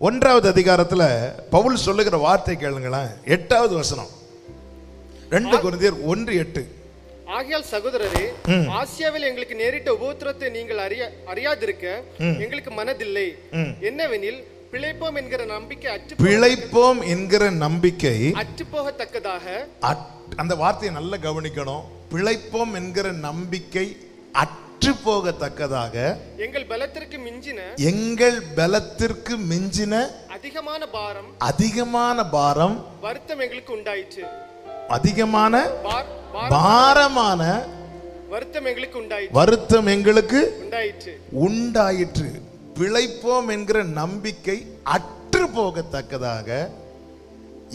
1வது அதிகாரத்துல பவுல் சொல்லுகிற வார்த்தை கேளுங்களேன். 8வது வசனம், 2 கொரிந்தியர் 1:8. ஆகையால் சகோதரரே, ஆசியாவில் எங்களுக்கு நேரிட்ட உபத்திரத்தை நீங்கள் அறியாதிருக்க எங்களுக்கு மனதில்லை. என்னவெனில் பிழைப்போம் என்கிற நம்பிக்கை அற்று போகத்தக்கதாக. அந்த வார்த்தையை நல்லா கவனிக்கணும். பிழைப்போம் என்கிற நம்பிக்கை அற்று போகத்தக்கதாக எங்கள் பலத்திற்கு மிஞ்சின அதிகமான பாரம் வருத்தம் எங்களுக்கு உண்டாயிற்று. அதிகமான பாரமான வருத்தம் எங்களுக்கு உண்டாயிற்று. பிழைப்போம் என்கிற நம்பிக்கை அற்று போகத்தக்கதாக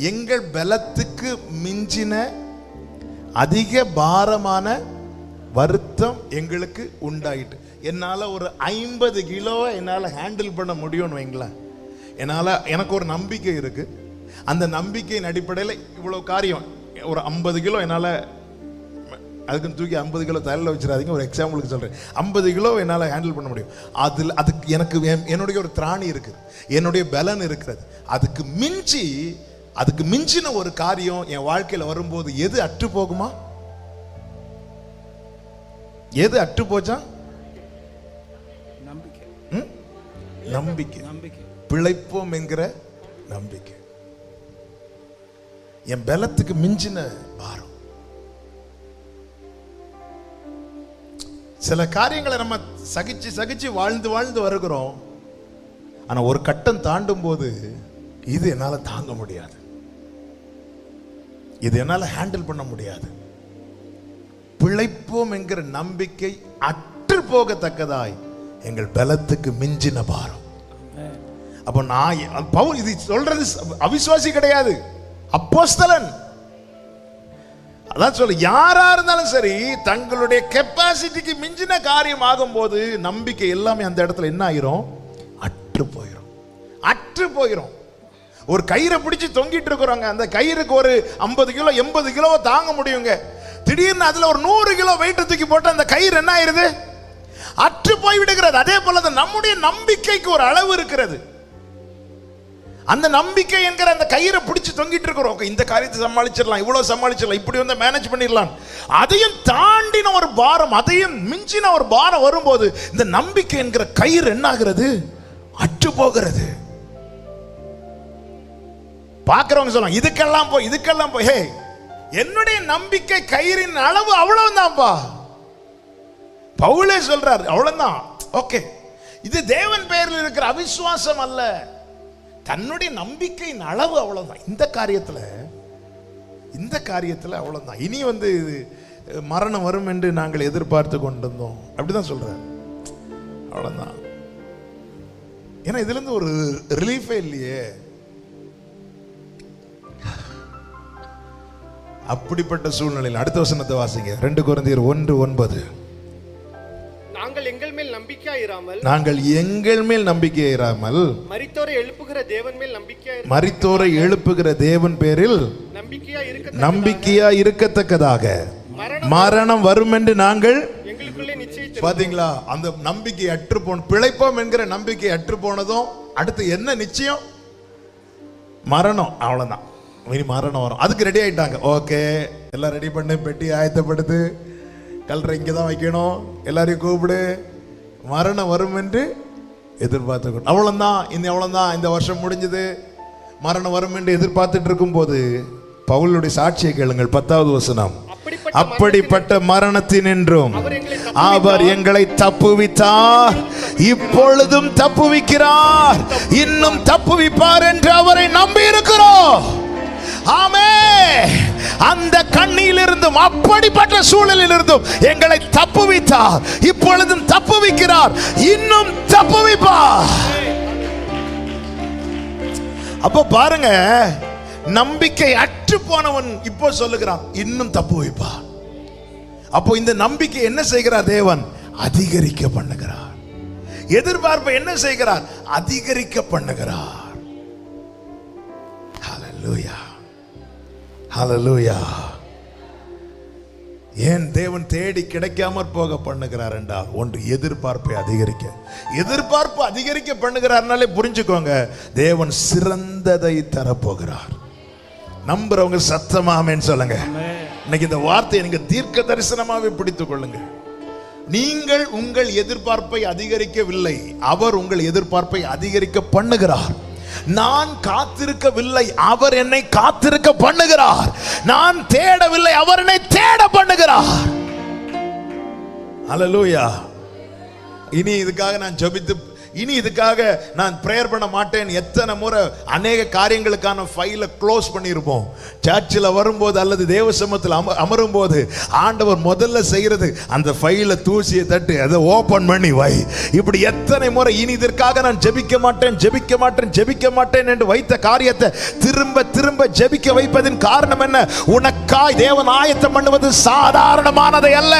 எங்கள் பலத்துக்கு மிஞ்சின அதிக பாரமான வருத்தம் எங்களுக்கு உண்டாயிட்டு. என்னால ஒரு 50 கிலோ என்னால ஹேண்டில் பண்ண முடியும்னு வைங்களேன். எனக்கு ஒரு நம்பிக்கை இருக்கு. அந்த நம்பிக்கையின் அடிப்படையில் இவ்வளவு காரியம், ஒரு 50 கிலோ என்னால, அதுக்கு தூக்கி 50 கிலோ தலையில் வச்சிடாதீங்க, ஒரு எக்ஸாம்பிளுக்கு சொல்றேன். 50 கிலோ என்னால் ஹேண்டில் பண்ண முடியும். அதுக்கு எனக்கு என்னுடைய ஒரு திராணி இருக்கு, என்னுடைய பலன் இருக்கிறது. அதுக்கு மிஞ்சின ஒரு காரியம் என் வாழ்க்கையில் வரும்போது எது அற்று போகுமா? எது அற்று போச்சா? நம்பிக்கை. பிழைப்போம் என்கிற நம்பிக்கை. என் பலத்துக்கு மிஞ்சின பாரம். சில காரியங்களை நம்ம சகிச்சு வாழ்ந்து வருகிறோம். ஆனா ஒரு கட்டம் தாண்டும் போது இது என்னால தாங்க முடியாது, இது என்னால ஹேண்டில் பண்ண முடியாது. பிழைப்போம் என்கிற நம்பிக்கை அற்று போகத்தக்கதாய் எங்கள் பலத்துக்கு மிஞ்சின பாரம். அப்போ பவுல் இது சொல்றது அவிசுவாசி கிடையாது, அப்போஸ்தலன். அதான் சொல்ல, யாரா இருந்தாலும் சரி, தங்களுடைய கெப்பாசிட்டிக்கு மிஞ்சின காரியம் ஆகும் போது நம்பிக்கை எல்லாமே அந்த இடத்துல என்ன ஆயிரும்? அற்று போயிரும். ஒரு கயிறை பிடிச்சு தொங்கிட்டு இருக்கிறோங்க, அந்த கயிறுக்கு ஒரு 50 கிலோ 80 கிலோ தாங்க முடியுங்க. திடீர்னு அதுல ஒரு 100 கிலோ வெயிட் தூக்கி போட்டு அந்த கயிறு என்ன ஆயிருது? அற்று போய் விடுகிறது. அதே போல நம்முடைய நம்பிக்கைக்கு ஒரு அளவு இருக்கிறது. அந்த நம்பிக்கை என்கிற அந்த கயிறை பிடிச்சு தொங்கிட்டு இருக்கிறோம். இந்த காரியத்தை சமாளிச்சிடலாம், இவ்வளவு சமாளிச்சிடலாம், இப்படி வந்து மேனேஜ் பண்ணிடலாம். அதையும் தாண்டின ஒரு பாரம், அதையும் மிஞ்சின ஒரு பாரம் வரும்போது இந்த நம்பிக்கை என்கிற கயிறு என்ன ஆகிறது? அற்று போகிறது. பார்க்கிறவங்க சொல்லலாம், இதுக்கெல்லாம் போய் ஹே, என்னுடைய நம்பிக்கை கயிறின் அளவு அவ்வளவுதான்ப்பா. பவுலே சொல்றார், அவ்வளவுதான். ஓகே, இது தேவன் பெயரில் இருக்கிற அவிசுவாசம் அல்ல, தன்னுடைய நம்பிக்கையின் அளவு அவ்வளவுதான். இந்த காரியத்தில் அவ்வளவுதான். இனி வந்து மரணம் வரும் என்று நாங்கள் எதிர்பார்த்து கொண்டிருந்தோம், அப்படிதான் சொல்றார். அவ்வளவுதான். ஏன்னா இதுல இருந்து ஒரு ரிலீஃபே இல்லையே. அப்படிப்பட்ட சூழ்நிலையில் அடுத்த வசனத்தை வாசிங்க. 2 கொரிந்தியர் 1:9. நாங்கள் எங்கள் மேல் நம்பிக்கையிராமல் மரித்தோரை எழுப்புகிற தேவன் பேரில் நம்பிக்கையா இருக்கத்தக்கதாக மரணம் வரும் என்று நாங்கள் பாத்தீங்களா? அந்த நம்பிக்கை அற்று போன, பிழைப்போம் என்கிற நம்பிக்கை அற்று போனதும் அடுத்து என்ன நிச்சயம்? மரணம். அவ்வளவுதான். மரணம் வரும், அதுக்கு ரெடி ஆயிட்டாங்க. ஓகே, எல்லாம் ரெடி பண்ணு, பெட்டி ஆயத்தப்படுத்து, கல்ற இங்கதான் வைக்கணும், எல்லாரையும் கூப்பிடு, மரணம் வரும் என்று எதிர்பார்த்து. அவ்வளவுதான், இந்த வருஷம் முடிஞ்சது, மரணம் வரும் என்று எதிர்பார்த்துட்டு இருக்கும் போது பவுலுடைய சாட்சியை கேளுங்கள். 10வது வசனம். அப்படிப்பட்ட மரணத்தினின்றும் அவர் எங்களை தப்புவித்தார், இப்பொழுதும் தப்புவிக்கிறார், இன்னும் தப்புவிப்பார் என்று அவரை நம்பி இருக்கிறோம். ஆமென். அந்த கண்ணியிலிருந்தும் அப்படிப்பட்ட சூழலில் இருந்தும் எங்களை தப்புவித்தார், இப்பொழுதும் தப்புவிக்கிறார், இன்னும் தப்புவிப்பார். அப்போ பாருங்க, நம்பிக்கை அற்று போனவன் இப்போ சொல்லுகிறான், இன்னும் தப்புவிப்பார். அப்போ இந்த நம்பிக்கை என்ன செய்கிறார் தேவன்? அதிகரிக்க பண்ணுகிறார். எதிர்பார்ப்பை என்ன செய்கிறார்? அதிகரிக்க பண்ணுகிறார். ஹல்லேலூயா, ஹல்லேலூயா. ஏன் தேவன் தேடி கிடைக்காமற் போக பண்ணுகிறார் என்றால், ஒன்று எதிர்பார்ப்பை அதிகரிக்க பண்ணுகிறார்னாலே புரிஞ்சுக்கோங்க, தேவன் சிறந்ததை தரப்போகிறார். நம்புறவங்க சத்தமா ஆமென் சொல்லுங்க. இன்னைக்கு இந்த வார்த்தையை நீங்க தீர்க்க தரிசனமாவே பிடித்துக் கொள்ளுங்க. நீங்கள் உங்கள் எதிர்பார்ப்பை அதிகரிக்கவில்லை, அவர் உங்கள் எதிர்பார்ப்பை அதிகரிக்க பண்ணுகிறார். நான் காத்திருக்கவில்லை, அவர் என்னை காத்திருக்க பண்ணுகிறார். நான் தேடவில்லை, அவர் என்னை தேட பண்ணுகிறார். அல்லேலூயா. இனி இதுக்காக நான் பிரேயர் பண்ண மாட்டேன். எத்தனை முறை அநேக காரியங்களுக்கான ஃபைலை க்ளோஸ் பண்ணியிருப்போம். சர்ச்சில் வரும்போது அல்லது தேவ சமூகத்தில் அமரும் போது ஆண்டவர் முதல்ல செய்யறது அந்த ஃபைலை தூசியை தட்டு அதை ஓபன் பண்ணி வை. இப்படி எத்தனை முறை இனி இதற்காக நான் ஜெபிக்க மாட்டேன் என்று வைத்த காரியத்தை திரும்ப திரும்ப ஜெபிக்க வைப்பதின் காரணம் என்ன? உனக்காய் தேவன் ஆயத்தம் பண்ணுவது சாதாரணமானதை அல்ல,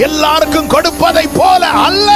எல்லாருக்கும் கொடுப்பதை போல அல்ல.